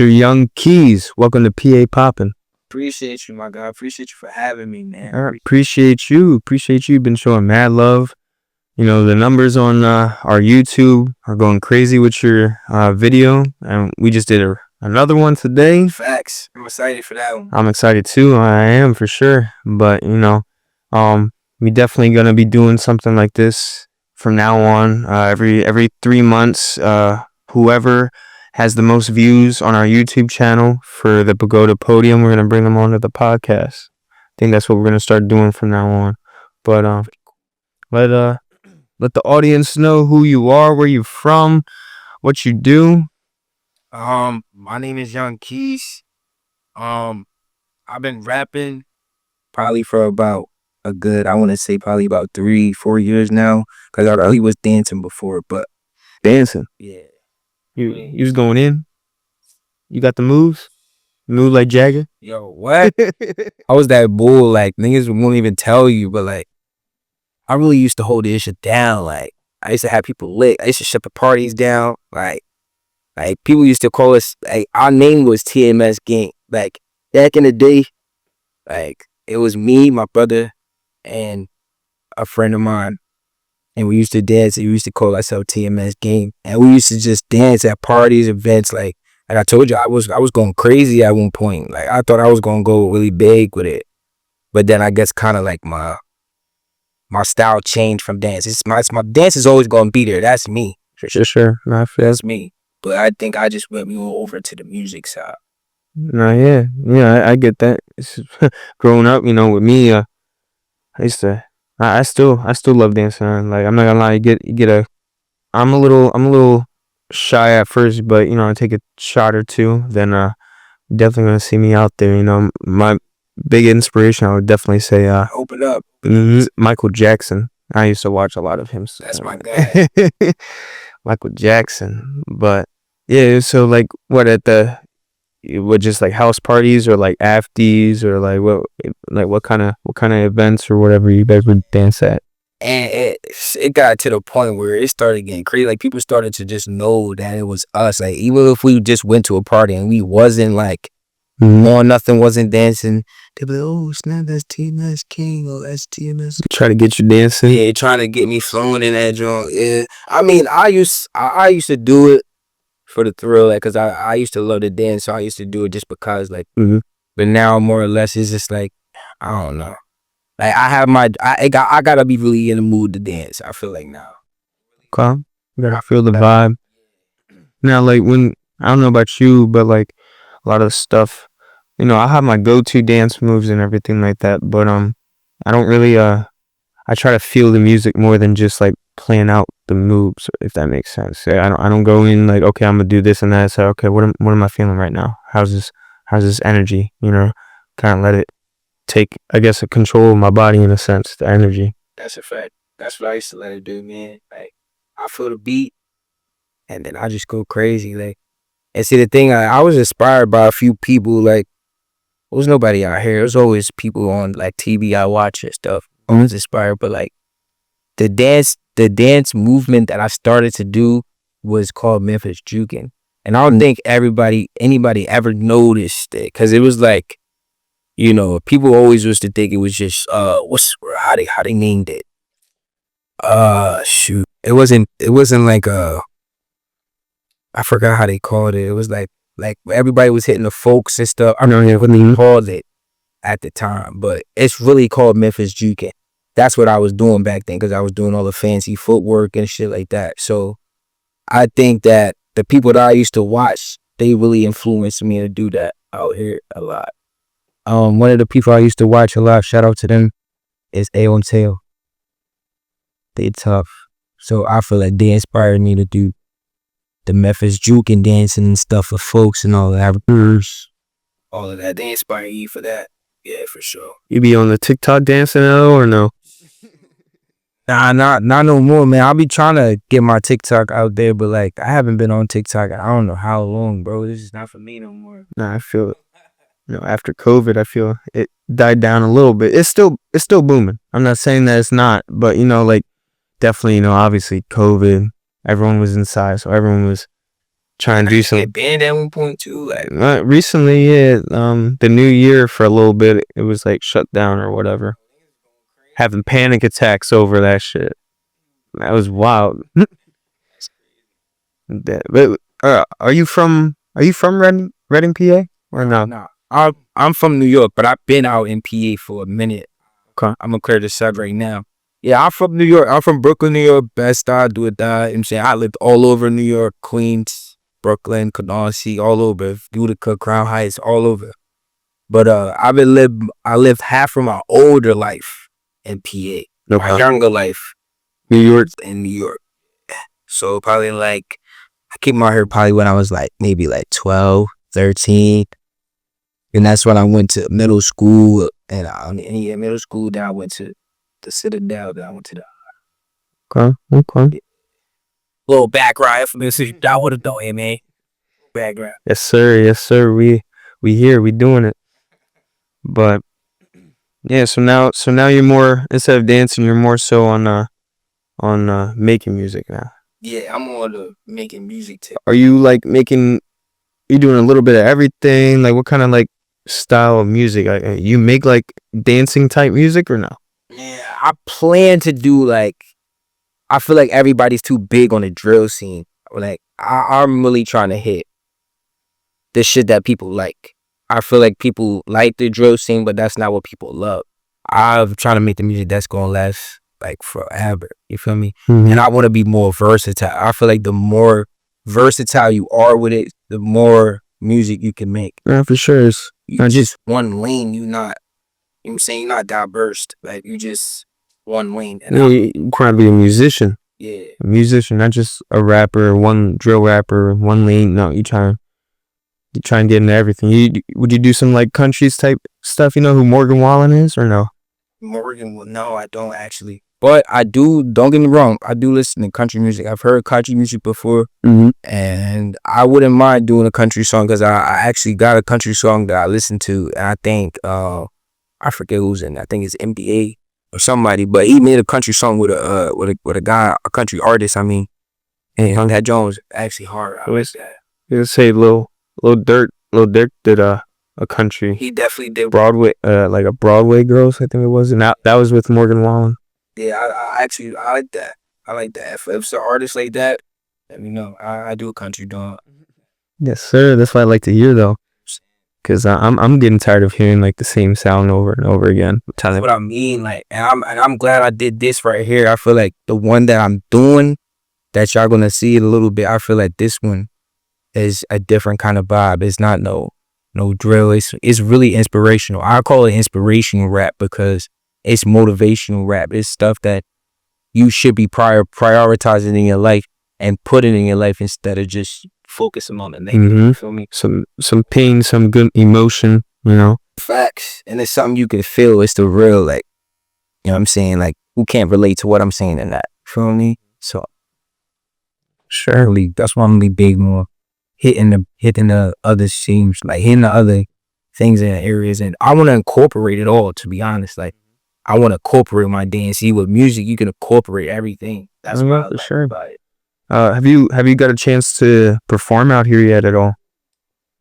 Mr. Young Keyzz. Welcome to PaPoppin. Appreciate you, my God. Appreciate you for having me, man. All right, appreciate you. You've been showing mad love. You know, the numbers on our YouTube are going crazy with your video, and we just did another one today. Facts. I'm excited for that one. I'm excited too. I am for sure. But you know, we definitely gonna be doing something like this from now on. Every 3 months. Whoever has the most views on our YouTube channel for the Pagoda Podium, we're gonna bring them onto the podcast. I think that's what we're gonna start doing from now on. But let the audience know who you are, where you're from, what you do. My name is Young Keyzz. I've been rapping probably for about I want to say probably about 3-4 years now. Cause I really was dancing before, but Dancing. yeah. You was going in? You got the moves? Move like Jagger? Yo, what? I was that bull, like niggas won't even tell you, but like I really used to hold this shit down. Like I used to have people lit. I used to shut the parties down. Like people used to call us, like our name was TMS Gang. Like back in the day, like it was me, my brother, and a friend of mine. And we used to dance, and we used to call ourselves TMS Gang. And we used to just dance at parties, events. Like I told you, I was going crazy at one point. Like I thought I was gonna go really big with it. But then I guess kind of like my style changed from dance. My dance is always gonna be there. That's me. For sure. No, That's me. But I think I just went over to the music side. No, yeah, I get that. It's growing up, you know, with me, I used to, I still love dancing. Like I'm not gonna lie, I'm a little shy at first, but you know, I take a shot or two, then definitely gonna see me out there. You know, my big inspiration, I would definitely say, Open up. Michael Jackson. I used to watch a lot of him. That's my guy. Michael Jackson. But yeah, so like just like house parties or like afties or like what kind of events or whatever you guys would dance at? And it got to the point where it started getting crazy. Like people started to just know that it was us. Like even if we just went to a party and we wasn't like on nothing, wasn't dancing, they'd be like, "Oh snap, that's TMS King, or that's TMS." Try to get you dancing. Yeah, trying to get me flowing in that joint. Yeah, I mean, I used to do it for the thrill, like, cause I used to love to dance, so I used to do it just because, like. But now more or less, it's just like I don't know. Like I have I gotta be really in the mood to dance. I feel like now. Okay, you gotta feel the vibe. Now, like I don't know about you, but like a lot of stuff, you know, I have my go-to dance moves and everything like that. But I don't really I try to feel the music more than just like playing out the moves, if that makes sense. I don't go in like, okay, I'm gonna do this and that. So okay, what am I feeling right now? How's this energy? You know, kind of let it take, I guess, a control of my body in a sense, the energy. That's a fact. That's what I used to let it do, man. Like I feel the beat, and then I just go crazy. Like, and see the thing, I was inspired by a few people. Like, there was nobody out here. There's always people on like TV I watch and stuff. I was inspired, but like the dance movement that I started to do was called Memphis Juking. And I don't think anybody ever noticed it, because it was like, you know, people always used to think it was just how they named it. Shoot, it wasn't like I forgot how they called it. It was like everybody was hitting the folks and stuff. I don't know what they called it at the time, but it's really called Memphis Juking. That's what I was doing back then, because I was doing all the fancy footwork and shit like that. So I think that the people that I used to watch, they really influenced me to do that out here a lot. One of the people I used to watch a lot, shout out to them, is Ayo and Tail. They tough. So I feel like they inspired me to do the Memphis Juking dancing and stuff for folks and all that. All of that. They inspire you for that. Yeah, for sure. You be on the TikTok dancing though, or no? Nah, not no more, man. I'll be trying to get my TikTok out there, but like I haven't been on TikTok. I don't know how long, bro. This is not for me no more. Nah, I feel it. You know, after COVID, I feel it died down a little bit. It's still booming. I'm not saying that it's not, but you know, like definitely, you know, obviously COVID, everyone was inside, so everyone was trying to do some band at one point too. Like recently, yeah. The new year for a little bit, it was like shut down or whatever. Having panic attacks over that shit. That was wild. But are you from Reading, PA, or no? no, I'm from New York, but I've been out in PA for a minute. Okay. I'm gonna clear this up right now. Yeah, I'm from New York. I'm from Brooklyn, New York. Bed-Stuy, do or die. You know what I'm saying, I lived all over New York, Queens, Brooklyn, Canarsie, all over, Utica, Crown Heights, all over. But I lived half of my older life in PA. My younger life, New York. in New York. So probably like I came out here probably when I was like maybe like 12, 13. And that's when I went to middle school. And in middle school, then I went to the Citadel. Then I went to the Okay. little background for this. I would have done it, man. Background. Yes, sir. We here. We doing it. But yeah, so now you're more, instead of dancing, you're more so on making music now. Yeah, I'm on the making music tip. Are you like you doing a little bit of everything? Like what kind of like style of music? You make like dancing type music or no? Yeah, I plan to do like, I feel like everybody's too big on the drill scene. Like I'm really trying to hit the shit that people like. I feel like people like the drill scene, but that's not what people love. I'm trying to make the music that's gonna last like forever. You feel me? Mm-hmm. And I want to be more versatile. I feel like the more versatile you are with it, the more music you can make. Yeah, for sure. It's You just one lane. You know what I'm saying? You're not diverse. Like you just one lane. And you trying to be a musician. yeah. A musician, not just a rapper, one drill rapper, one lane. No, you try and get into everything. Would you do some like countries type stuff? You know who Morgan Wallen is or no? Morgan, well, no, I don't actually. But I do, don't get me wrong, I do listen to country music. I've heard country music before, and I wouldn't mind doing a country song because I actually got a country song that I listen to, and I think, I forget who's in it. I think it's NBA or somebody, but he made a country song with a guy, a country artist, I mean, and that Jones actually hard. I wish that. You say Lil Durk did a country. He definitely did. Broadway, like a Broadway Girls, I think it was, and that was with Morgan Wallen. Yeah, I actually like that. I like that. If it's an artist like that, let me know. I do a country dog. Yes, sir. That's what I like to hear though, because I'm getting tired of hearing like the same sound over and over again. That's what I mean. Like, and I'm glad I did this right here. I feel like the one that I'm doing, that y'all gonna see it a little bit. I feel like this one is a different kind of vibe. It's not no drill. It's really inspirational. I call it inspirational rap because it's motivational rap. It's stuff that you should be prioritizing in your life and putting in your life instead of just focusing on the negative. You feel me? Some pain, some good emotion, you know. Facts. And it's something you can feel. It's the real, like, you know what I'm saying? Like, who can't relate to what I'm saying in that? Feel me? So, surely, that's why I'm really big more hitting the other scenes, like hitting the other things in the areas. And I want to incorporate it all, to be honest. Like, I want to incorporate my dance. See, with music, you can incorporate everything. That's what I like about it. Have you got a chance to perform out here yet at all?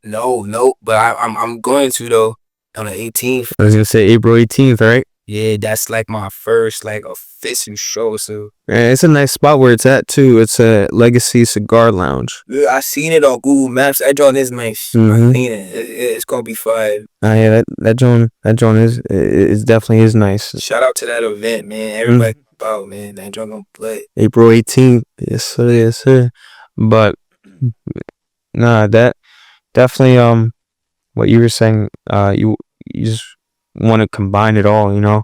No, but I'm going to though on the 18th. I was gonna say April 18th, right? Yeah, that's like my first like official show. So yeah, it's a nice spot where it's at too. It's a Legacy Cigar Lounge. Yeah, I seen it on Google Maps. That joint is nice. I seen it. It's gonna be fun. Yeah, that joint is definitely is nice. Shout out to that event, man. Everybody about, man. That joint gonna play. April 18th. Yes, sir. But nah, that definitely what you were saying, you just want to combine it all, you know,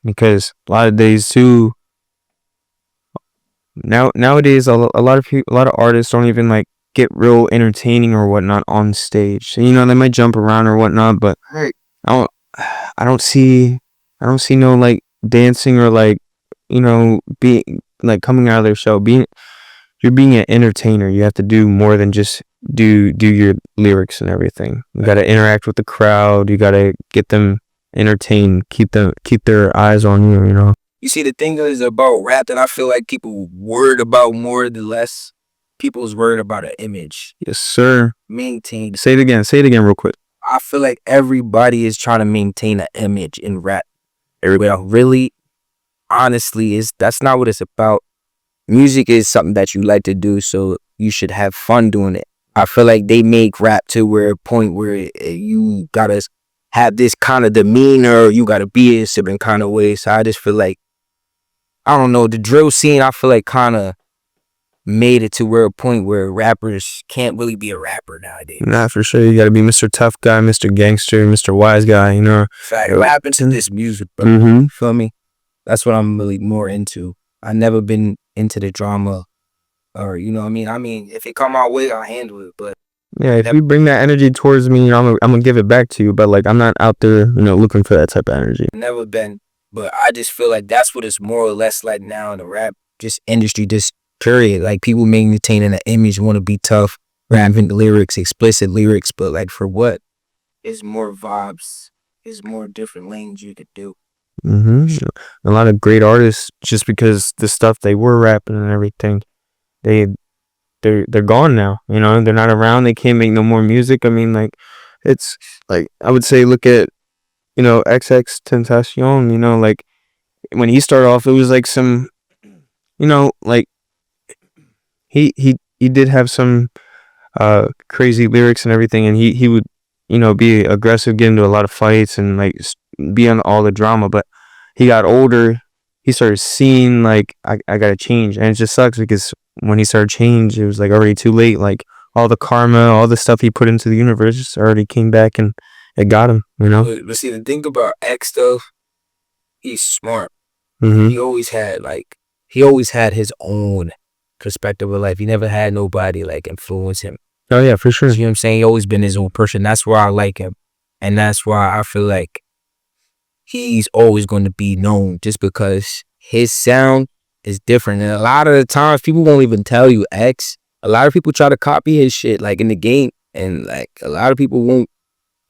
because a lot of days too, nowadays a lot of artists don't even like get real entertaining or whatnot on stage. So, you know, they might jump around or whatnot, but I don't see no like dancing or like, you know, being like coming out of their show. You're being an entertainer. You have to do more than just do your lyrics and everything. You got to interact with the crowd. You got to get them entertained. Keep their eyes on you. You know. You see, the thing is about rap that I feel like people worried about more than less people's worried about an image. Yes, sir. Maintain. Say it again. Say it again real quick. I feel like everybody is trying to maintain an image in rap. Everybody really, honestly, that's not what it's about. Music is something that you like to do, so you should have fun doing it. I feel like they make rap to where a point where you gotta have this kind of demeanor, you gotta be a certain kind of way. So I just feel like, I don't know, the drill scene, I feel like kind of made it to where a point where rappers can't really be a rapper nowadays. Nah, for sure. You gotta be Mr. Tough Guy, Mr. Gangster, Mr. Wise Guy, you know. Fact, what happens in this music, bro? Mm-hmm. Feel me? That's what I'm really more into. I never been into the drama, or you know what I mean? I mean, if it come my way, I'll handle it. But yeah, if you bring that energy towards me, you know, I'm gonna give it back to you. But like, I'm not out there, you know, looking for that type of energy. Never been. But I just feel like that's what it's more or less like now in the rap just industry, just period. Like people maintaining an image, want to be tough, rapping lyrics, explicit lyrics, but like for what? It's more vibes. It's more different lanes you could do. Mm-hmm. A lot of great artists, just because the stuff they were rapping and everything, they're gone now. You know, they're not around. They can't make no more music. I mean, like, it's like, I would say, look at, you know, XX Tentacion. You know, like when he started off, it was like some, you know, like he did have some crazy lyrics and everything, and he would, you know, be aggressive, get into a lot of fights, and like be on all the drama. But he got older, he started seeing like, I gotta change, and it just sucks because when he started change, it was like already too late. Like all the karma, all the stuff he put into the universe already came back, and it got him, you know. But see, the thing about X stuff, he's smart. Mm-hmm. He always had his own perspective of life. He never had nobody like influence him. Oh yeah, for sure. You know what I'm saying? He always been his own person. That's why I like him. And that's why I feel like he's always going to be known, just because his sound is different. And a lot of the times people won't even tell you X. A lot of people try to copy his shit like in the game. And like a lot of people won't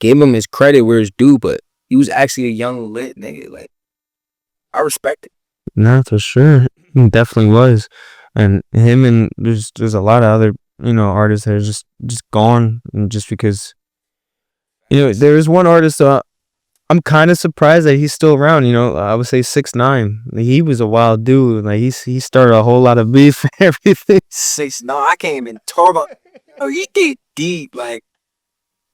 give him his credit where it's due, but he was actually a young lit nigga. Like, I respect it. No, for sure. He definitely was. And him, and there's a lot of other, you know, artists that are just gone, and just because, you know, there is one artist I'm kind of surprised that he's still around, you know. I would say 6ix9ine. He was a wild dude. Like he started a whole lot of beef and everything. 6ix9ine, I can't even talk about. Oh, he get deep. Like,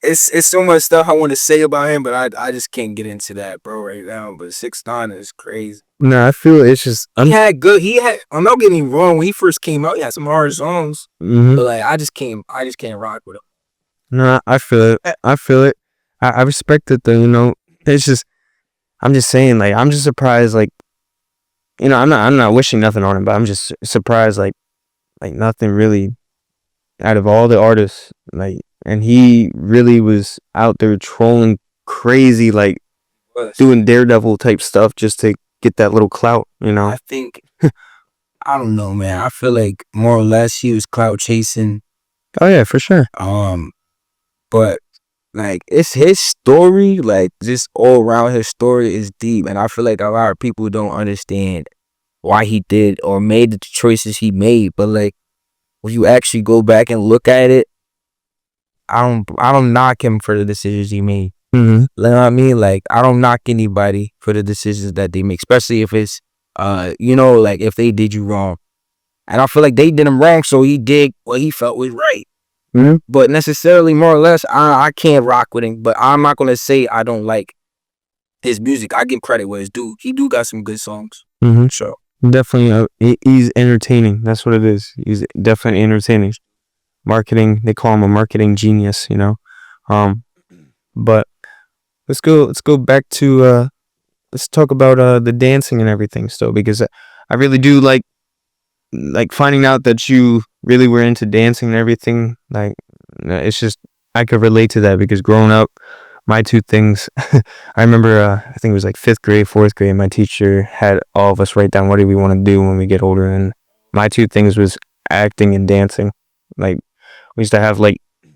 it's so much stuff I want to say about him, but I just can't get into that, bro, right now. But 6ix9ine is crazy. Nah, I feel it's just I'm not getting me wrong. When he first came out, he had some hard songs, but like I just can't rock with him. Nah, I feel it. I respect it though, you know. It's just, I'm just saying, like, I'm just surprised, like, you know, I'm not wishing nothing on him, but I'm just surprised, like nothing really out of all the artists, like, and he really was out there trolling crazy, like doing daredevil type stuff just to get that little clout, you know. I think, I don't know, man. I feel like more or less he was clout chasing. Oh yeah, for sure. But like, it's his story, like just all around his story is deep, and I feel like a lot of people don't understand why he did or made the choices he made. But like, when you actually go back and look at it, I don't knock him for the decisions he made. Mm-hmm. You know what I mean? Like, I don't knock anybody for the decisions that they make, especially if it's you know, like if they did you wrong. And I feel like they did him wrong, so he did what he felt was right. Mm-hmm. But necessarily, more or less, I can't rock with him. But I'm not gonna say I don't like his music. I give credit where it's due. He do got some good songs. Mm-hmm. So definitely, he's entertaining. That's what it is. He's definitely entertaining. Marketing, they call him a marketing genius, you know. But let's go back to let's talk about the dancing and everything still, because I really do like finding out that you really were into dancing and everything. Like, it's just, I could relate to that, because growing up, my two things, I remember I think it was like 5th grade, 4th grade, my teacher had all of us write down what do we want to do when we get older, and my two things was acting and dancing. Like, we used to have like, I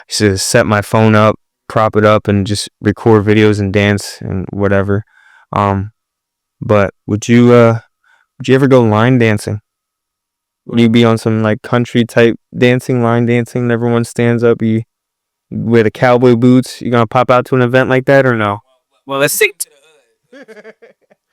used to set my phone up, prop it up, and just record videos and dance and whatever. But would you ever go line dancing? Would you be on some like country type dancing, line dancing, and everyone stands up? You wear the cowboy boots. You gonna pop out to an event like that or no? Well, let's stick to the hood.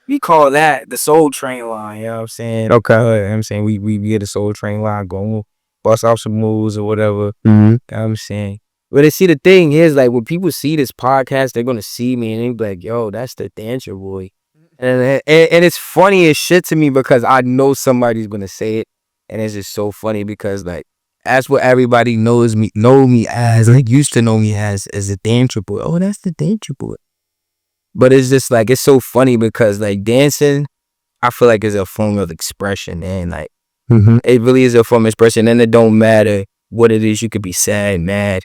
We call that the Soul Train line. You know what I'm saying? Okay. You know what I'm saying we get the Soul Train line going, bust off some moves or whatever. Mm-hmm. You know what I'm saying? But they see the thing is like when people see this podcast, they're gonna see me and they be like, "Yo, that's the dancer boy," and it's funny as shit to me because I know somebody's gonna say it, and it's just so funny because like that's what everybody know me as, like used to know me as a dancer boy. Oh, that's the dancer boy. But it's just like it's so funny because like dancing, I feel like is a form of expression, and like it really is a form of expression. And it don't matter what it is. You could be sad, mad.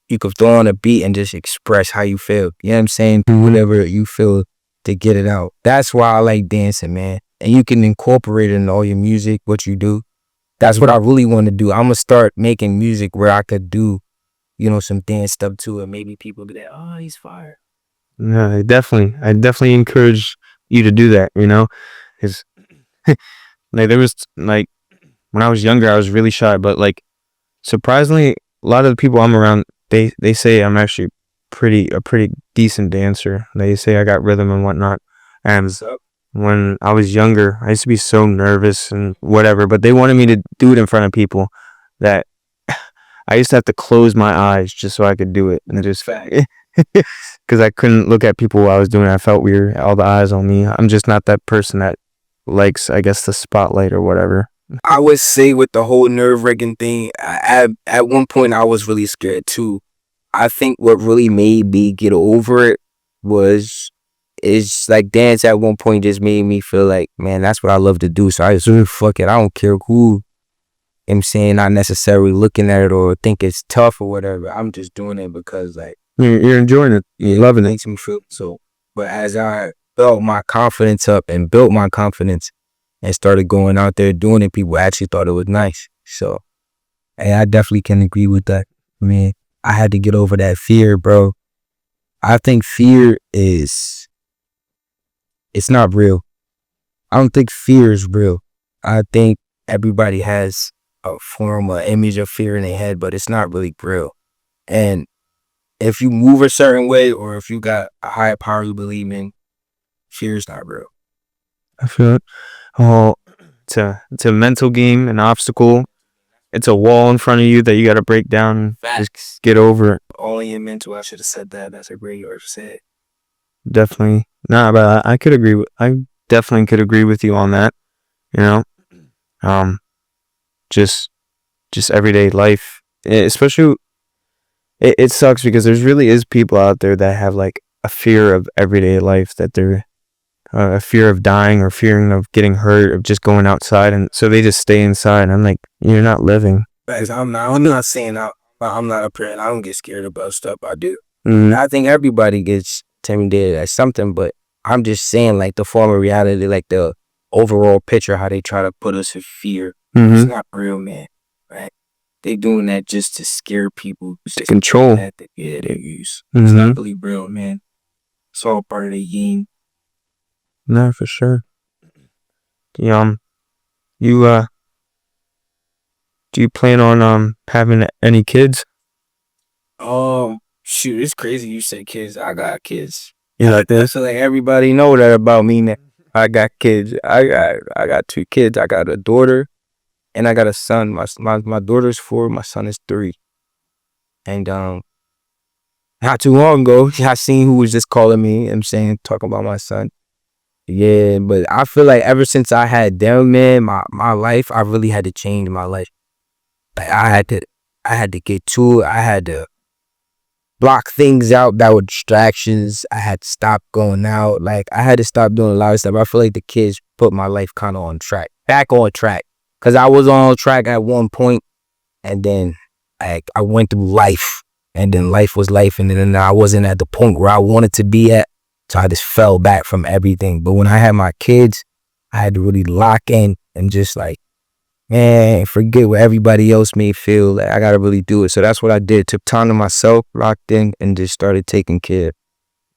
You could throw on a beat and just express how you feel. You know what I'm saying? Do whatever you feel to get it out. That's why I like dancing, man. And you can incorporate it in all your music, what you do. That's what I really want to do. I'm gonna start making music where I could do, you know, some dance stuff to it. Maybe people be like, "Oh, he's fire." No, I definitely encourage you to do that. You know, because like there was like when I was younger, I was really shy, but like surprisingly, a lot of the people I'm around, they say I'm actually a pretty decent dancer. They say I got rhythm and whatnot. And when I was younger, I used to be so nervous and whatever, but they wanted me to do it in front of people that I used to have to close my eyes just so I could do it, and just because I couldn't look at people while I was doing it. I felt weird, all the eyes on me. I'm just not that person that likes, I guess, the spotlight or whatever. I would say with the whole nerve-wracking thing, at one point I was really scared too. I think what really made me get over it is like dance at one point just made me feel like, man, that's what I love to do. So I just fuck it. I don't care who I'm saying, not necessarily looking at it or think it's tough or whatever. I'm just doing it because like You're enjoying it. You're loving it. makes me feel so. But as I built my confidence up and built my confidence and started going out there doing it, people actually thought it was nice. So, hey, I definitely can agree with that. I mean, I had to get over that fear, bro. I think fear it's not real. I don't think fear is real. I think everybody has a form or image of fear in their head, but it's not really real. And if you move a certain way or if you got a higher power you believe in, fear is not real. I feel it. Oh, it's a mental game, an obstacle. It's a wall in front of you that you got to break down. Just get over it. All in your mental. I should have said that. That's a great word to say. Definitely. Nah, but I could agree. I definitely could agree with you on that. You know, um, just everyday life, especially. It sucks because there's really is people out there that have like a fear of everyday life, that they're a fear of dying or fearing of getting hurt, of just going outside, and so they just stay inside. I'm like, you're not living. I'm not saying I'm not a parent. I don't get scared about stuff. I do. I think everybody gets intimidated at something, but I'm just saying like the form of reality, like the overall picture, how they try to put us in fear. It's not real, man. Right? They doing that just to scare people. To control. They use. It's not really real, man. It's all part of the game. No, for sure. You do you plan on having any kids? Shoot, it's crazy you say kids. I got kids. You like that? So like everybody know that about me now. I got kids. I got 2 kids. I got a daughter and I got a son. My daughter's 4, my son is 3. And not too long ago, I seen who was just calling me, I'm saying, talking about my son. Yeah, but I feel like ever since I had them, man, my life, I really had to change my life. Like I had to get to it. I had to block things out that were distractions. I had to stop going out. Like I had to stop doing a lot of stuff. I feel like the kids put my life kind of on track, back on track. Cause I was on track at one point, and then I went through life, and then life was life, and then I wasn't at the point where I wanted to be at. So I just fell back from everything. But when I had my kids, I had to really lock in and just like, man, forget what everybody else may feel. Like, I gotta really do it. So that's what I did. Took time to myself, locked in, and just started taking care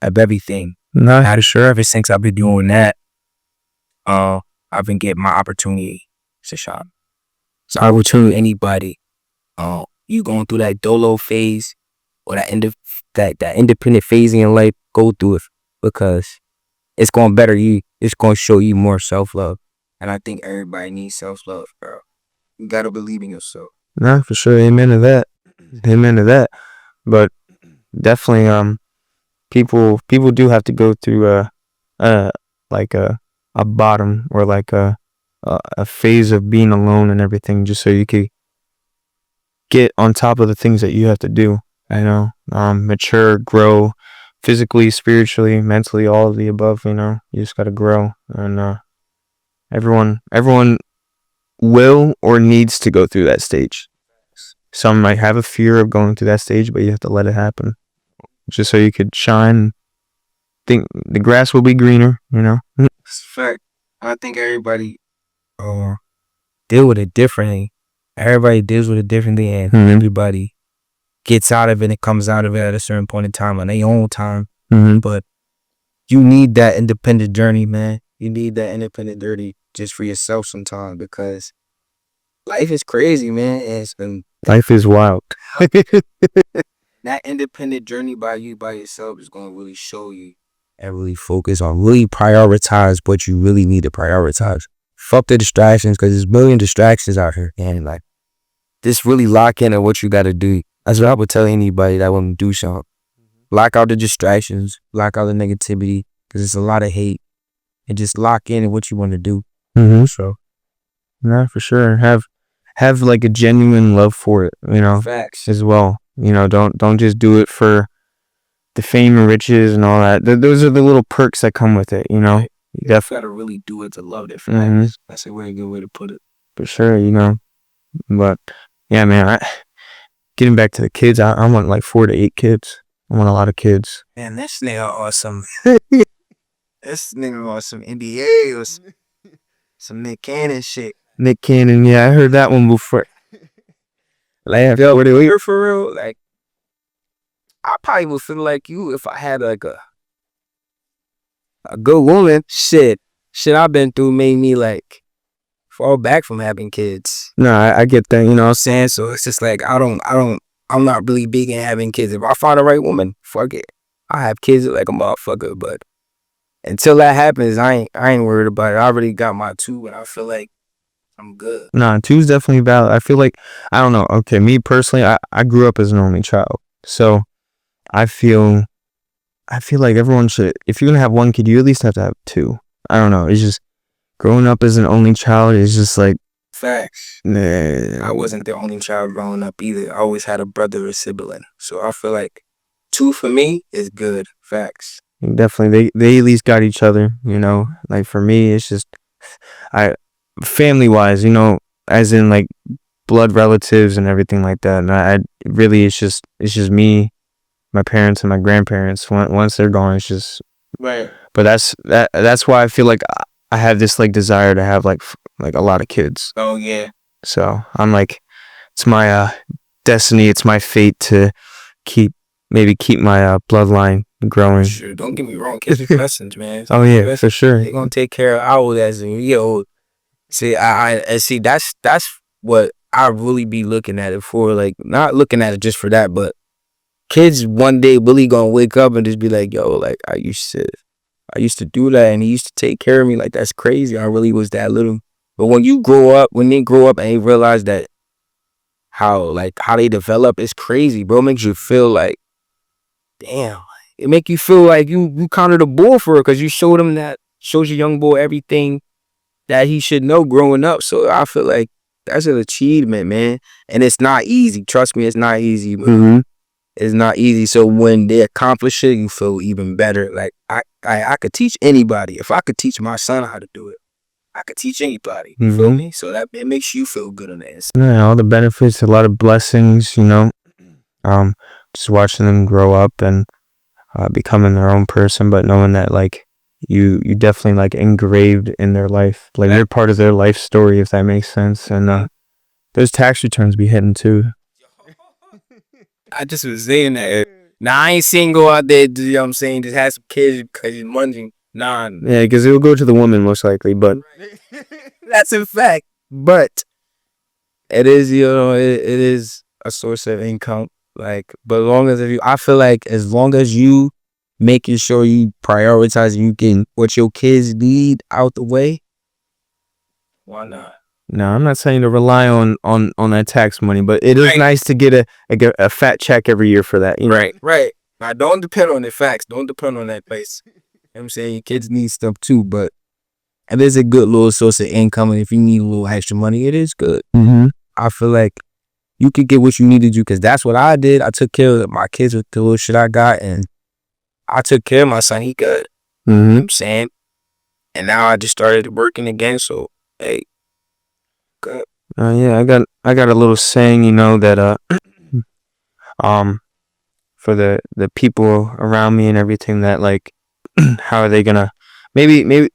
of everything. No, For sure. Ever since I've been doing that, I've been getting my opportunity to shine. So I would tell anybody, you going through that dolo phase or that independent phase in your life, go through it because it's gonna better you. It's gonna show you more self love, and I think everybody needs self love, bro. You gotta believe in yourself. No, for sure. Amen to that. Amen to that. But definitely, people do have to go through like a bottom or like a phase of being alone and everything, just so you could get on top of the things that you have to do. Mature, grow, physically, spiritually, mentally, all of the above. You just gotta grow, and everyone will or needs to go through that stage. Some might have a fear of going through that stage, but you have to let it happen, just so you could shine. Think the grass will be greener. It's a fact. I think everybody deal with it differently. Everybody deals with it differently, and everybody gets out of it and comes out of it at a certain point in time on their own time. But you need that independent journey, man. You need that independent journey just for yourself sometimes, because life is crazy, man. Life is wild. That independent journey by yourself is going to really show you and really focus on, really prioritize what you really need to prioritize. Fuck the distractions, because there's a million distractions out here, and like, just really lock in on what you got to do. That's what I would tell anybody that want to do something. Lock out the distractions, lock out the negativity, because it's a lot of hate, and just lock in on what you want to do. So, yeah, for sure. Have like a genuine love for it, Facts as well. Don't just do it for the fame and riches and all that. Those are the little perks that come with it, You gotta really do it to love it. That's a very good way to put it. For sure, But yeah, man, getting back to the kids, I want like 4 to 8 kids. I want a lot of kids. Man, this nigga awesome. This nigga on some NBA or some Nick Cannon shit. Nick Cannon, yeah, I heard that one before. Like, yo, you're for real. Like, I probably would feel like you if I had like a good woman. Shit I've been through made me like fall back from having kids. No, I get that, what I'm saying? So it's just like I'm not really big in having kids. If I find the right woman, fuck it, I have kids like a motherfucker. But until that happens, I ain't worried about it. I already got my 2, and I feel like I'm good. Nah, 2's definitely valid. I feel like, I don't know. Okay, me personally, I grew up as an only child, so I feel like everyone should. If you're gonna have 1 kid, you at least have to have 2. I don't know. It's just growing up as an only child is just like facts. Nah. I wasn't the only child growing up either. I always had a brother or sibling, so I feel like 2 for me is good. Facts. Definitely, they at least got each other. Like for me, it's just family wise, as in like blood relatives and everything like that. And I really, it's just me, my parents, and my grandparents. Once they're gone, it's just right. But that's why I feel like I have this like desire to have like a lot of kids. Oh yeah. So I'm like, it's my destiny. It's my fate to keep my bloodline growing. Sure, don't get me wrong. Kids are blessings, man. Oh yeah, for sure. They're gonna take care of our as a year old. See, I see. That's what I really be looking at it for. Like, not looking at it just for that, but kids one day really gonna wake up and just be like, yo, like I used to do that, and he used to take care of me. Like, that's crazy. I really was that little. But when they grow up and they realize that how they develop, it's crazy, bro. It makes you feel like, damn. It make you feel like you counted a bull for it, because you shows your young boy everything that he should know growing up. So I feel like that's an achievement, man. And it's not easy. Trust me, it's not easy. It's not easy. So when they accomplish it, you feel even better. Like I could teach anybody. If I could teach my son how to do it, I could teach anybody. You feel me? So that it makes you feel good on the inside. Yeah, all the benefits, a lot of blessings, just watching them grow up and becoming their own person, but knowing that like you definitely like engraved in their life, like you're part of their life story, if that makes sense. And those tax returns be hitting too. I just was saying that. Nah, I ain't saying go out there, you know what I'm saying, just have some kids because you're munching. Nah. Yeah, because it'll go to the woman most likely, but that's a fact. But it is, it is a source of income. Like, but as long as I feel like as long as you making sure you prioritize and you getting what your kids need out the way, why not? No, I'm not saying to rely on that tax money, but it is nice to get a fat check every year for that. Right. Now, don't depend on the facts. Don't depend on that place. You know what I'm saying? Your kids need stuff too, but it is a good little source of income. And if you need a little extra money, it is good. Mm-hmm. I feel like you could get what you need to do because that's what I did. I took care of my kids with the little shit I got, and I took care of my son. He good. You know what I'm saying? And now I just started working again. So, hey, good. Yeah, I got a little saying, that for the people around me and everything, that like how are they gonna maybe maybe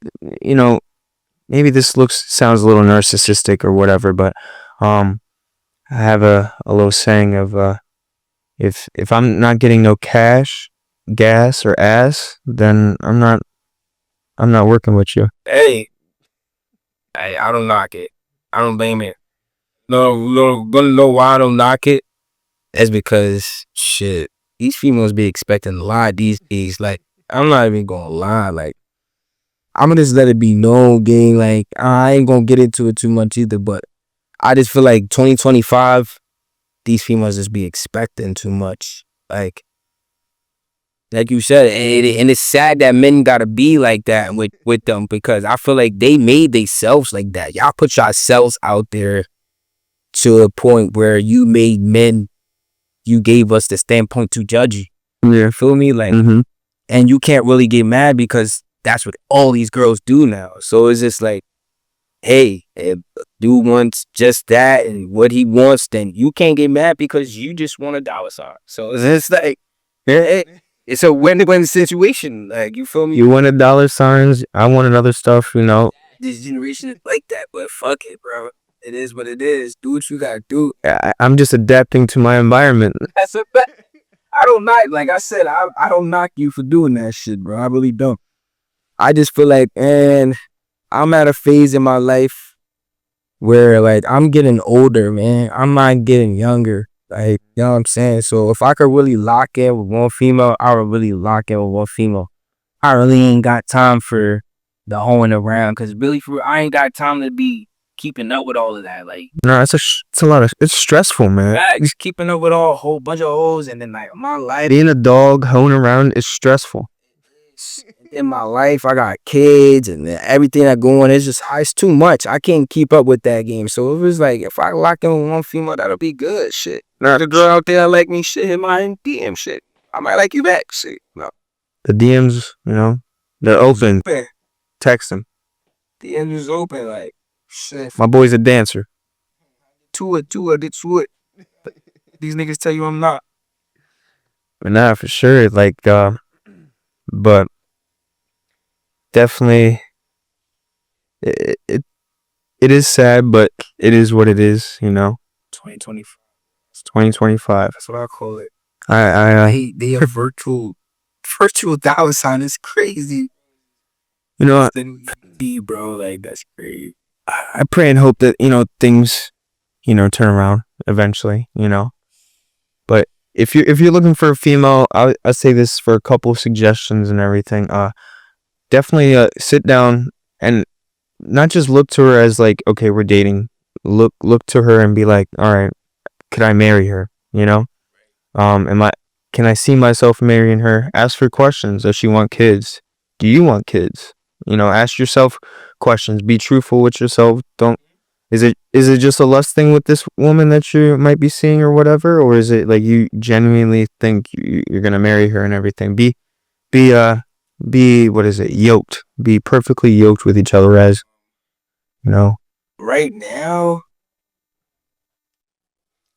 this sounds a little narcissistic or whatever, but I have a little saying of if I'm not getting no cash, gas or ass, then I'm not working with you. Hey, I don't knock it. I don't blame it. No, gonna know why I don't knock it? That's because shit, these females be expecting a lot these days. Like, I'm not even gonna lie. Like, I'm gonna just let it be known, gang. Like, I ain't gonna get into it too much either, but I just feel like 2025, these females just be expecting too much. Like you said, and it's sad that men gotta be like that with them because I feel like they made themselves like that. Y'all put yourselves out there to a point where you made men, you gave us the standpoint to judge you. Yeah. Feel me? Like, and you can't really get mad because that's what all these girls do now. So it's just like, hey, if dude wants just that and what he wants, then you can't get mad because you just want a dollar sign. So it's just like, it's a win-win situation. Like, you feel me? You wanted dollar signs, I wanted other stuff, This generation is like that, but fuck it, bro. It is what it is. Do what you gotta do. I'm just adapting to my environment. That's a fact. I don't knock, like I said, I don't knock you for doing that shit, bro. I really don't. I just feel like, man, I'm at a phase in my life where, like, I'm getting older, man. I'm not getting younger. Like, you know what I'm saying? So if I could really lock in with one female, I would really lock in with one female. I really ain't got time for the hoeing around because really, I ain't got time to be keeping up with all of that. Like, No, it's a lot of, it's stressful, man. just keeping up with a whole bunch of hoes, and then like my life, Being a dog hoeing around is stressful. in my life, I got kids and everything that going. It's too much. I can't keep up with that game. So it was like, if I lock in with one female, that'll be good. Shit. Now the girl out there like me, shit, hit my DM shit. I might like you back. Shit. No. The DMs, they're open. Text them. DMs is open. Like, shit. My boy's a dancer. To it. These niggas tell you I'm not. But nah, for sure. Like, but definitely, it is sad, but it is what it is. 2025. It's 2025. That's what I call it. They a virtual dollar sign is crazy. Bro, like, that's crazy. I pray and hope that things turn around eventually. But if you're looking for a female, I say this for a couple of suggestions and everything. Definitely sit down and not just look to her as like, okay, we're dating. Look to her and be like, all right, could I marry her? Can I see myself marrying her? Ask her questions. Does she want kids? Do you want kids? Ask yourself questions. Be truthful with yourself. Is it just a lust thing with this woman that you might be seeing or whatever, or is it like you genuinely think you're gonna marry her and everything? Be what is it? Yoked. Be perfectly yoked with each other as Right now,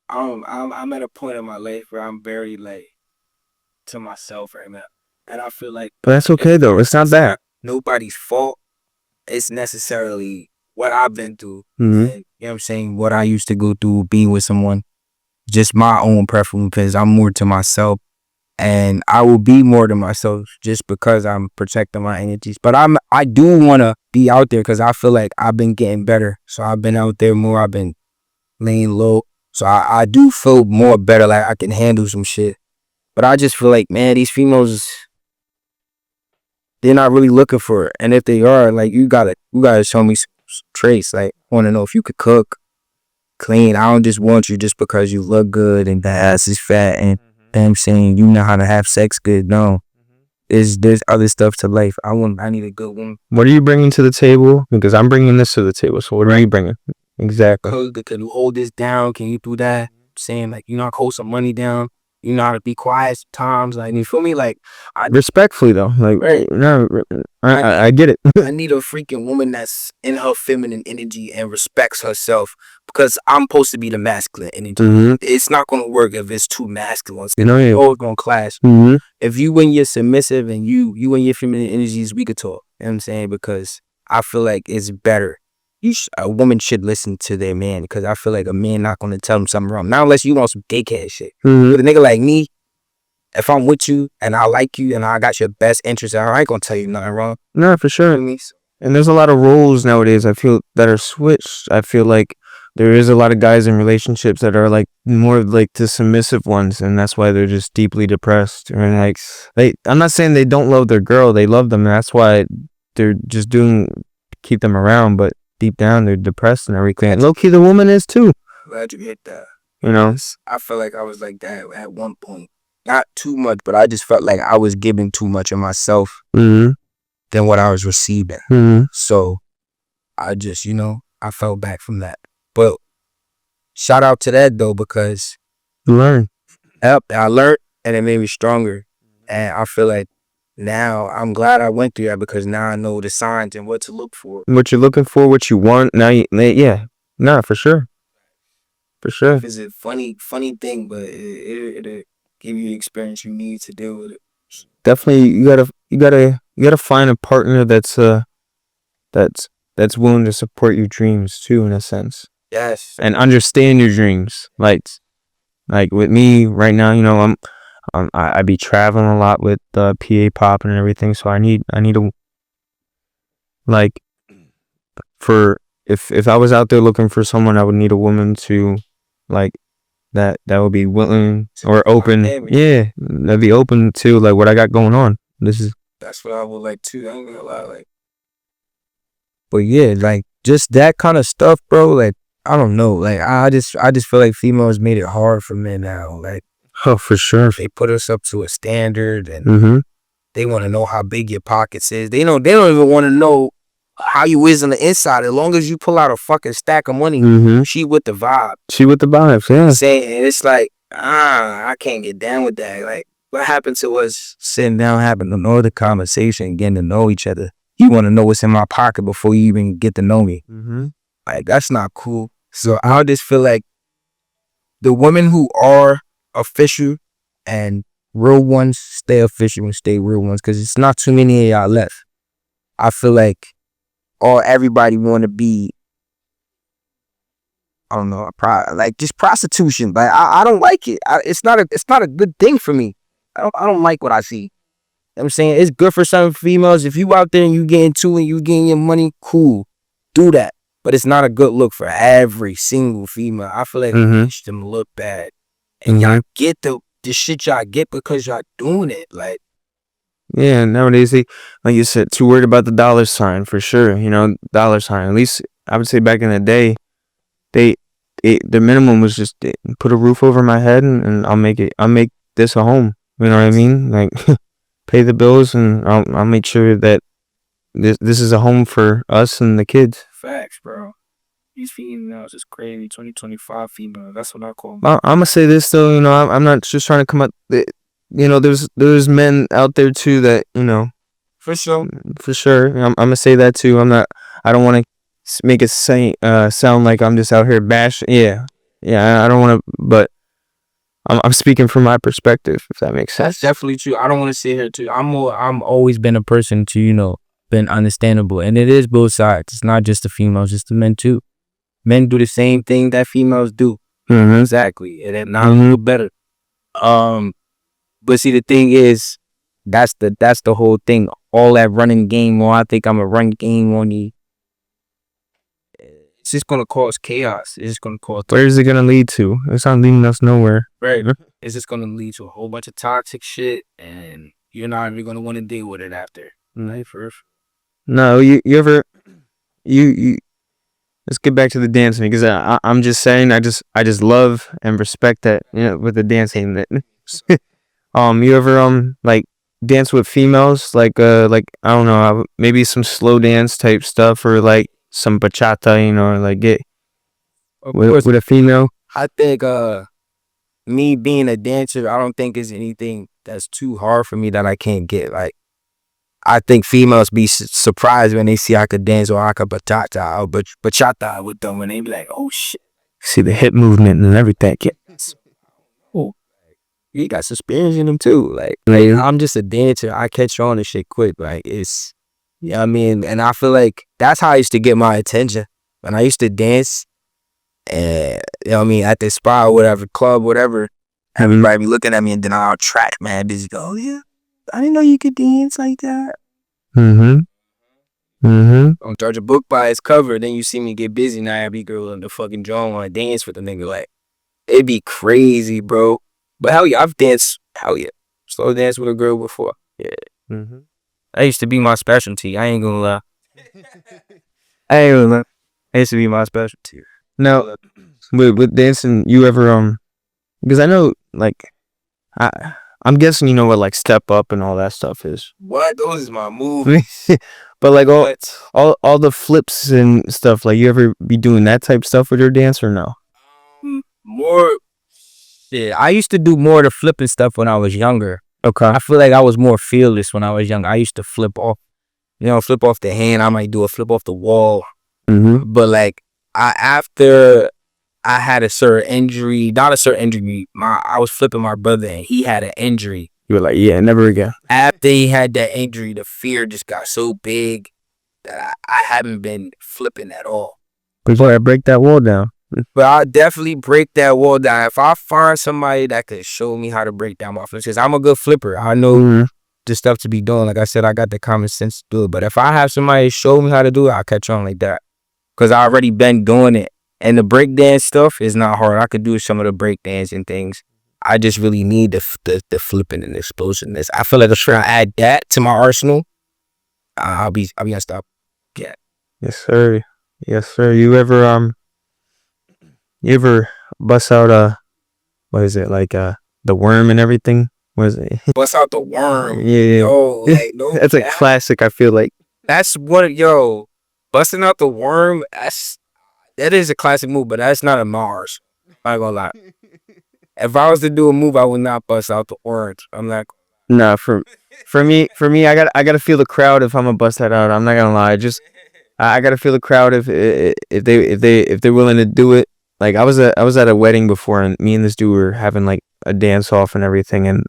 I'm at a point in my life where I'm very like to myself right now, and I feel like, but that's okay though. It's not that nobody's fault. It's necessarily what I've been through. Mm-hmm. And, you know what I'm saying? What I used to go through being with someone. Just my own preference because I'm more to myself. And I will be more to myself just because I'm protecting my energies. But I do want to be out there because I feel like I've been getting better. So I've been out there more. I've been laying low. So I do feel more better, like I can handle some shit. But I just feel like, man, these females, they're not really looking for it. And if they are, like, you gotta show me some traits. Like, I want to know if you could cook, clean. I don't just want you just because you look good and the ass is fat and I'm saying you know how to have sex good. No, there's other stuff to life. I need a good woman. What are you bringing to the table? Because I'm bringing this to the table. So what are you bringing? Exactly. Can you hold this down? Can you do that? Saying, like, you know how to hold some money down. You know how to be quiet sometimes. Like, you feel me? Like, Respectfully though, like, Right. no, I get it. I need a freaking woman that's in her feminine energy and respects herself, because I'm supposed to be the masculine energy. It's not gonna work if it's too masculine. You know, yeah. Always gonna clash. If you when you're submissive and you and your feminine energies, we could talk. You know what I'm saying? Because I feel like it's better. A woman should listen to their man, because I feel like a man not gonna tell him something wrong. Not unless you want some dickhead shit. But a nigga like me, if I'm with you and I like you and I got your best interest, I ain't gonna tell you nothing wrong. No, for sure. And there's a lot of roles nowadays, I feel, that are switched. I feel like there is a lot of guys in relationships that are like more like the submissive ones, and that's why they're just deeply depressed. Or like I'm not saying they don't love their girl, they love them, and that's why they're just keep them around, but deep down they're depressed and everything. And low-key the woman is too. Glad you hit that. You know? I feel like I was like that at one point. Not too much, but I just felt like I was giving too much of myself than what I was receiving. So I just, I fell back from that. But shout out to that though, because you learn. Yep, I learned and it made me stronger. And I feel like now I'm glad I went through that, because now I know the signs and what to look for. What you're looking for, what you want. Now, yeah. Nah, for sure. For sure. It's a funny thing, but it'll give you the experience you need to deal with it. Definitely, you gotta find a partner that's willing to support your dreams too, in a sense. Yes. And understand your dreams. Like with me right now, I be traveling a lot with PaPoppin and everything, so I need a, like, for if I was out there looking for someone, I would need a woman to, like, that would be willing or open. Yeah, that'd be open to like what I got going on. That's what I would like too. I ain't gonna lie, like. But yeah, like, just that kind of stuff, bro. Like, I don't know. Like, I just feel like females made it hard for men now. Like, oh, for sure. They put us up to a standard, and they want to know how big your pockets is. They don't even want to know how you is on the inside. As long as you pull out a fucking stack of money, she with the vibe. She with the vibes, yeah. Saying it's like, I can't get down with that. Like, what happened to us sitting down, having another conversation, getting to know each other? You want to know what's in my pocket before you even get to know me. Like, that's not cool. So I just feel like the women who are official and real ones stay official and stay real ones, because it's not too many of y'all left. I feel like everybody want to be, I don't know, like just prostitution. Like, I don't like it. It's not a good thing for me. I don't like what I see. You know what I'm saying? It's good for some females. If you out there and you getting to and you getting your money, cool, do that. But it's not a good look for every single female. I feel like it makes them look bad. And y'all get the shit y'all get because y'all doing it. Like, yeah, nowadays like you said, too worried about the dollar sign, for sure. Dollar sign. At least I would say back in the day, the minimum was just put a roof over my head and I'll make this a home. You know what I mean? Like, pay the bills and I'll make sure that this is a home for us and the kids. Facts, bro. These females is crazy. 2025 female. That's what I call them. I'm gonna say this though. I'm not just trying to come up. There's men out there too that For sure. For sure. I'm gonna say that too. I don't want to make it sound like I'm just out here bashing. Yeah. I don't want to, but I'm speaking from my perspective, if that makes sense. That's definitely true. I don't want to sit here too. I'm always been a person to, been understandable. And it is both sides. It's not just the females, it's the men too. Men do the same thing that females do. Exactly. And it's not a little better. But see, the thing is, that's the whole thing. All that running game, I think I'm a run game on you. it's just gonna cause chaos. It's just gonna cause Where is it gonna lead to? It's not leading us nowhere. right. It's just gonna lead to a whole bunch of toxic shit, and you're not even gonna want to deal with it after. Like first. No, you ever you let's get back to the dancing because I'm just saying I just love and respect that, you know, with the dancing that you ever like dance with females like I don't know, maybe some slow dance type stuff or like some bachata, you know, or like get Of course, with a female. I think me being a dancer, I don't think it's anything that's too hard for me that I can't get. Like I think females be surprised when they see I could dance or I could bachata or bachata with them, and they be like, "Oh shit, See the hip movement and everything. oh, you got some experience in them too." Like I'm just a dancer. I catch on to shit quick. Like it's, you know what I mean? And I feel like that's how I used to get my attention when I used to dance. And you know what I mean, at the spot or whatever, club, whatever, everybody be looking at me, and then I'll track, man, busy go, "Oh yeah, I didn't know you could dance like that." Don't judge a book by its cover. Then you see me get busy, now I be girl in the fucking drawing want to dance with the nigga. Like it'd be crazy, bro. But hell yeah, I've danced, hell yeah, slow dance with a girl before. Yeah, that used to be my specialty. I ain't gonna lie. That used to be my specialty. Now, with dancing, you ever because I know like I'm guessing you know what like step up and all that stuff is. What? Those is my move. But like What? all the flips and stuff, like you ever be doing that type stuff with your dance or no? More. Yeah, I used to do more of the flipping stuff when I was younger. Okay. I feel like I was more fearless when I was young. I used to flip off, flip off the hand. I might do a flip off the wall. But like after I had a certain injury, not a certain injury, I was flipping my brother and he had an injury. You were like, yeah, never again. After he had that injury, the fear just got so big that I haven't been flipping at all. Before I break that wall down. But I'll definitely break that wall down. If I find somebody that could show me how to break down my flips, because I'm a good flipper. I know the stuff to be doing. Like I said, I got the common sense to do it. But if I have somebody show me how to do it, I'll catch on like that. Because I already been doing it. And the breakdance stuff is not hard. I could do some of the breakdance and things. I just really need the flipping and explosiveness. I feel like if I add that to my arsenal, I'll be unstoppable. Yeah. Yes, sir. Yes, sir. You ever bust out what is it like the worm and everything? What is it? Bust out the worm. Yeah. Yo, like, no, that's a classic. I feel like that's what busting out the worm. That is a classic move, but that's not a Mars. I'm not gonna lie. If I was to do a move, I would not bust out the orange. I'm like, nah. For me, I gotta feel the crowd if I'm gonna bust that out. I'm not gonna lie. I gotta feel the crowd if they're willing to do it. Like I was at a wedding before, and me and this dude were having like a dance off and everything, and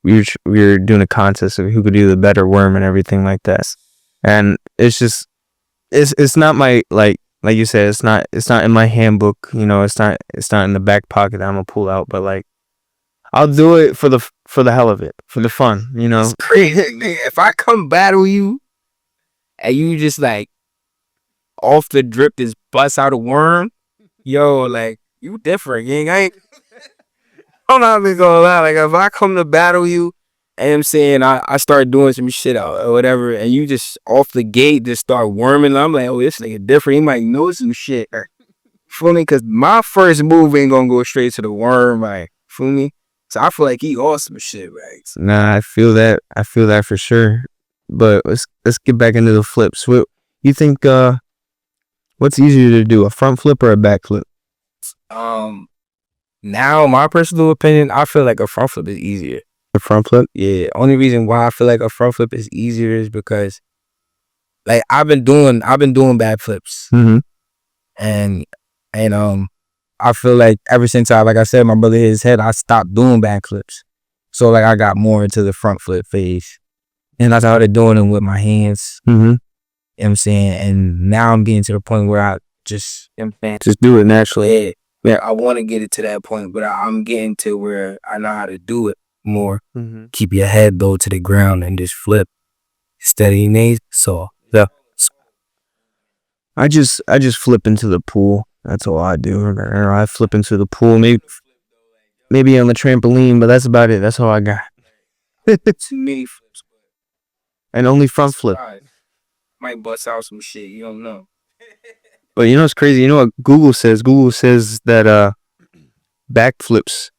we were doing a contest of who could do the better worm and everything like that. And it's just it's not my like you said, it's not in my handbook, you know, it's not in the back pocket that I'm gonna pull out, but like I'll do it for the hell of it, for the fun, you know. It's crazy. If I come battle you and you just like off the drip just bust out a worm, yo, like you different, gang. I'm not even gonna lie. Like if I come to battle you and I'm saying I start doing some shit out or whatever, and you just off the gate just start worming, I'm like, oh, this nigga different. He might know some shit. Feel me? Cause my first move ain't gonna go straight to the worm, like, feel me? So I feel like he awesome shit, right? Nah, I feel that for sure. But let's get back into the flips. What you think what's easier to do, a front flip or a back flip? Now my personal opinion, I feel like a front flip is easier. The front flip? Yeah. Only reason why I feel like a front flip is easier is because like I've been doing back flips. And I feel like ever since like I said, my brother hit his head, I stopped doing back flips. So like I got more into the front flip phase. And I started doing them with my hands. You know what I'm saying? And now I'm getting to the point where I just do it naturally. Yeah. I want to get it to that point, but I'm getting to where I know how to do it more. Keep your head low to the ground and just flip. Steady knees. So I just flip into the pool. That's all I do. Or I flip into the pool. Maybe on the trampoline, but that's about it. That's all I got. Too many flips. And only front flip. Might bust out some shit. You don't know. But you know what's crazy? You know what Google says? Google says that backflips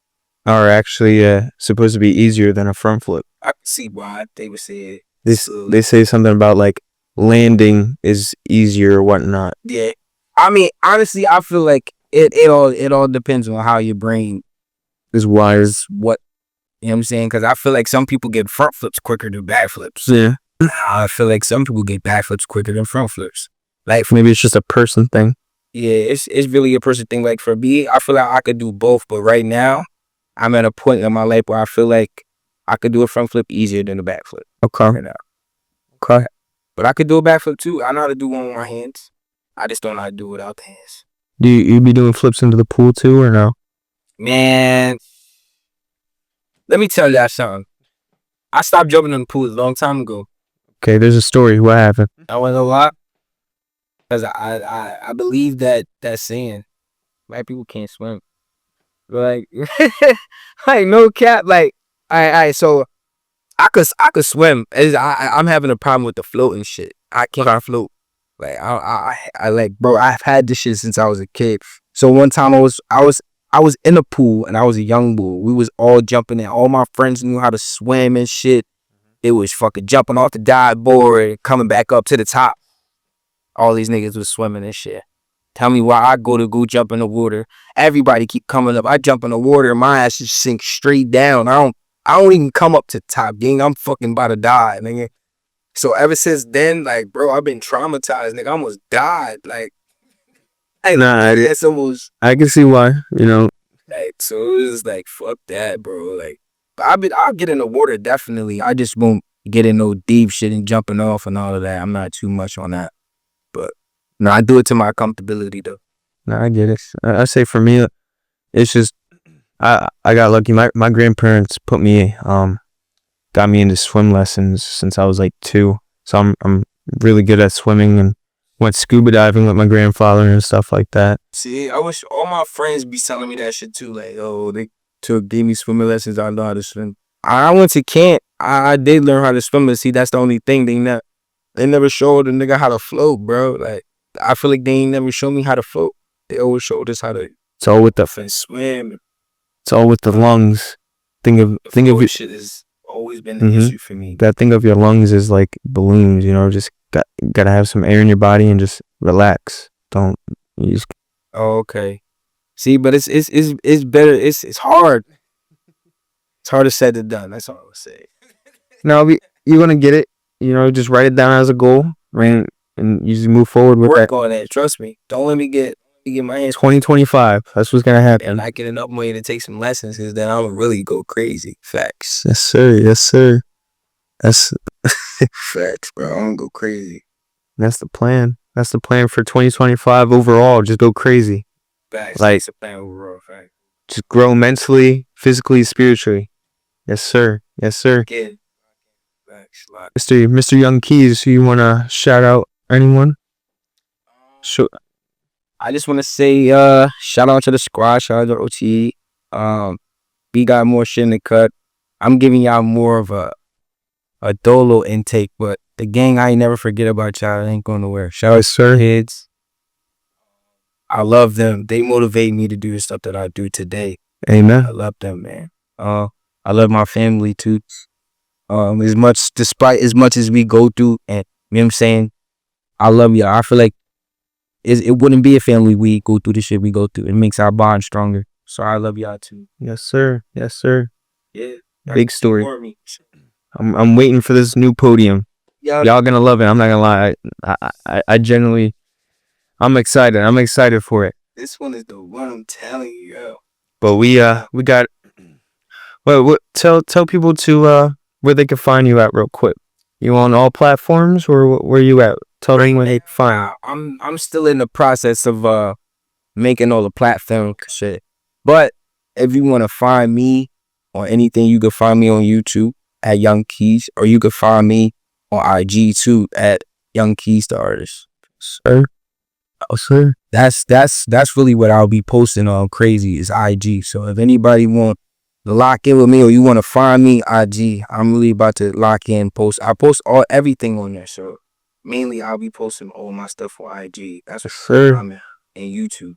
are actually supposed to be easier than a front flip. I can see why they would say it. They say something about like landing is easier or whatnot. Yeah. I mean, honestly, I feel like it all depends on how your brain Is wired. what you know what I'm saying? Because I feel like some people get front flips quicker than back flips. Yeah. I feel like some people get back flips quicker than front flips. Like Maybe it's just a person thing. yeah, it's really a person thing. Like for me, I feel like I could do both, but right now I'm at a point in my life where I feel like I could do a front flip easier than a back flip. Okay. Right now. Okay. But I could do a back flip too. I know how to do one with my hands. I just don't know how to do it without the hands. Do you be doing flips into the pool too or no? Man, let me tell y'all something. I stopped jumping in the pool a long time ago. Okay, there's a story. What happened? I went a lot because I believe that saying black people can't swim. Like, like no cap. Like, all right. So I could swim. I'm having a problem with the floating shit. I can't float. Like I like, bro. I've had this shit since I was a kid. So one time I was in a pool and I was a young bull. We was all jumping in. All my friends knew how to swim and shit. It was fucking jumping off the dive board, coming back up to the top. All these niggas was swimming and shit. Tell me why I go jump in the water. Everybody keep coming up. I jump in the water, my ass just sink straight down. I don't even come up to the top, gang. I'm fucking about to die, nigga. So ever since then, like, bro, I've been traumatized, nigga. I almost died. Like, that's almost. I can see why. You know. Like, so it was like, fuck that, bro. Like, I'll get in the water definitely. I just won't get in no deep shit and jumping off and all of that. I'm not too much on that. But no, I do it to my comfortability though. No, I get it. I say for me, it's just I got lucky. My grandparents got me into swim lessons since I was like 2. So I'm really good at swimming and went scuba diving with my grandfather and stuff like that. See, I wish all my friends be telling me that shit too. Like, oh, they gave me swimming lessons. I know how to swim. I went to camp. I did learn how to swim, but see, that's the only thing they never showed a nigga how to float, bro. Like, I feel like they ain't never showed me how to float. They always showed us how to. It's all with the swim. It's all with the lungs. Think of it. Shit has always been an issue for me. That think of your lungs as like balloons. You know, just gotta have some air in your body and just relax. Don't you just. Oh, okay. See, but it's better. It's hard. It's harder said than done. That's all I would say. No, you're gonna get it. You know, just write it down as a goal, right? And you just move forward with Work on it. Trust me. Don't let me get my hands. 2025. That's what's gonna happen. And I get enough money to take some lessons, because then I'm gonna really go crazy. Facts. Yes, sir. Yes, sir. That's facts, bro. I'm gonna go crazy. That's the plan. That's the plan for 2025 overall. Just go crazy. Facts. Like, that's the plan overall. Facts. Just grow mentally, physically, spiritually. Yes, sir. Yes, sir. Again. Facts. Mr. Young Keyzz, you wanna shout out anyone? Sure. I just want to say, shout out to the squad, shout out to OT. We got more shit in the cut. I'm giving y'all more of a dolo intake, but the gang, I ain't never forget about y'all. It ain't going nowhere. Shout out to kids. I love them. They motivate me to do the stuff that I do today. Amen. I love them, man. I love my family too. Despite as much as we go through, and you know what I'm saying, I love y'all. I feel like it wouldn't be a family we go through the shit we go through. It makes our bond stronger. So I love y'all too. Yes, sir. Yes, sir. Yeah. Big story. I'm waiting for this new podium. Y'all gonna love it. I'm not gonna lie. I genuinely, I'm excited. I'm excited for it. This one is the one, I'm telling you, yo. But we got. Well, tell people to where they can find you at real quick. You on all platforms, or where you at? Tell them where they can find. I'm still in the process of making all the platform shit. But if you want to find me or anything, you can find me on YouTube at Young Keyzz, or you can find me on IG too at Young Keyzz the artist. Sir. Oh, sir. That's really what I'll be posting on Keyzz is IG. So if anybody want to lock in with me or you want to find me, IG, I'm really about to lock in, post. I post everything on there. So mainly I'll be posting all my stuff on IG. That's Yes, sir. I'm in. And YouTube.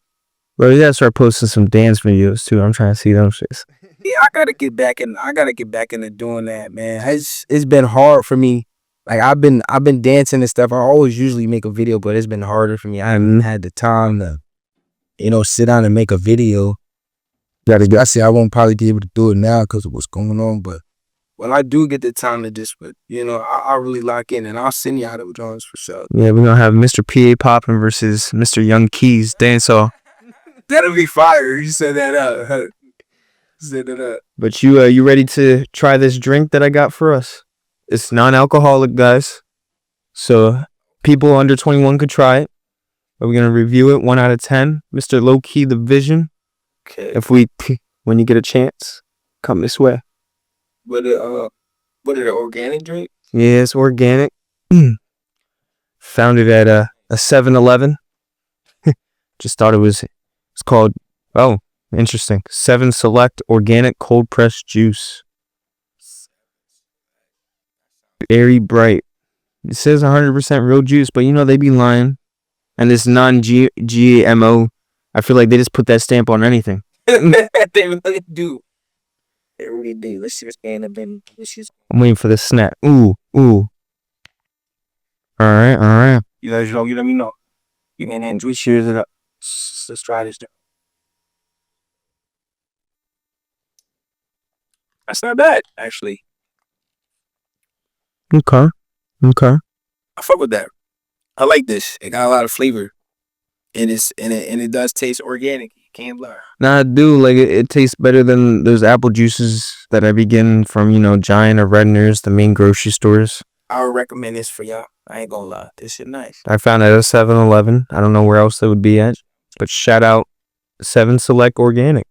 Bro, you gotta start posting some dance videos too. I'm trying to see those shits. Yeah, I gotta get back into doing that, man. It's been hard for me. Like I've been dancing and stuff. I always usually make a video, but it's been harder for me. I haven't had the time to, sit down and make a video. I say I won't probably be able to do it now because of what's going on. But when I do get the time to just, I'll really lock in and I'll send y'all those drawings for sure. Yeah, we're gonna have Mr. PaPoppin versus Mr. Young Keyzz dance off. That'll be fire. You set that up. Set it up. But you ready to try this drink that I got for us? It's non-alcoholic, guys. So people under 21 could try it. But we're gonna review it 1 out of 10. Mr. Low Key the Vision. Okay. When you get a chance, come this way. What an organic drink? Yeah, it's organic. Found it at a 7-Eleven. Just thought it's called, oh, interesting, 7 Select Organic Cold Pressed Juice. Very bright. It says 100% real juice, but they be lying. And this non-GMO, I feel like they just put that stamp on anything. They really do. They really do. Let's see what's going on. I'm waiting for the snap. Ooh. All right. You let me know. You can enjoy. Cheers it up. Let's try this. That's not bad, actually. Okay. I fuck with that. I like this. It got a lot of flavor, and it does taste organic. You can't lie. Nah, I do. Like it tastes better than those apple juices that I be getting from Giant or Redner's, the main grocery stores. I would recommend this for y'all. I ain't gonna lie. This shit nice. I found it at a 7-Eleven. I don't know where else they would be at, but shout out 7 Select Organic.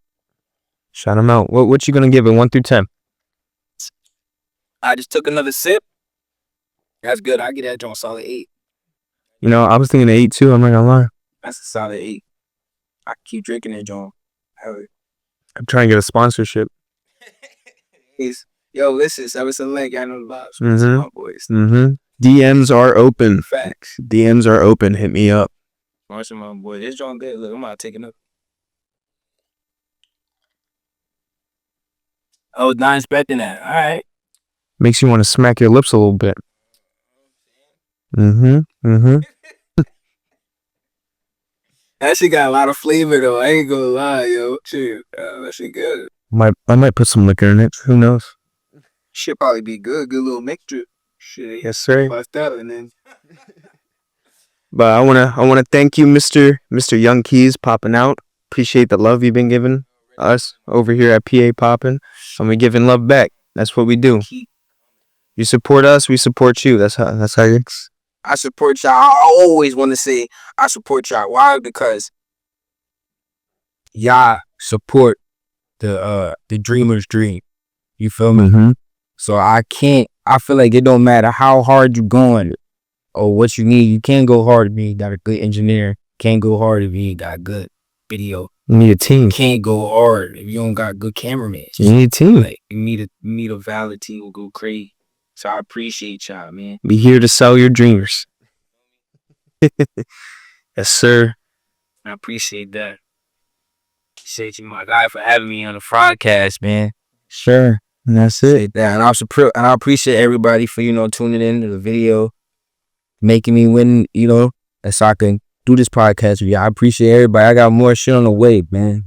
Shout them out. What you gonna give it 1 through 10? I just took another sip. That's good. I get that joint solid 8. I was thinking 8 too. I'm not gonna lie. That's a solid 8. I keep drinking that joint. I'm trying to get a sponsorship. Yo, listen, 7 Select. I know the vibes. My boys. DMs are open. Facts. DMs are open. Hit me up. Sponsor my boy. This joint good. Look, I'm about to take another. I was not expecting that. All right. Makes you want to smack your lips a little bit. That shit got a lot of flavor though. I ain't gonna lie, yo. Shit, that shit good. I might put some liquor in it. Who knows? Should probably be good. Good little mixture. Shit. Yes, sir. Bust out and then. But I wanna thank you, Mr. Young Keyzz, popping out. Appreciate the love you've been giving us over here at PaPoppin, and we giving love back. That's what we do. You support us, we support you. That's how it's. I support y'all. I always want to say I support y'all. Why? Because y'all support the dreamer's dream. You feel me? So I feel like it don't matter how hard you going or what you need. You can't go hard if you ain't got a good engineer. Can't go hard if you ain't got good video. You need a team. You can't go hard if you don't got good cameramen. You need a team. Like you need a valid team will go crazy. So I appreciate y'all, man. Be here to sell your dreamers. Yes, sir. I appreciate that. Appreciate you, my guy, for having me on the broadcast, man. Sure. And that's it. And I appreciate everybody for, tuning in to the video, making me win, so I can do this podcast with you. I appreciate everybody. I got more shit on the way, man.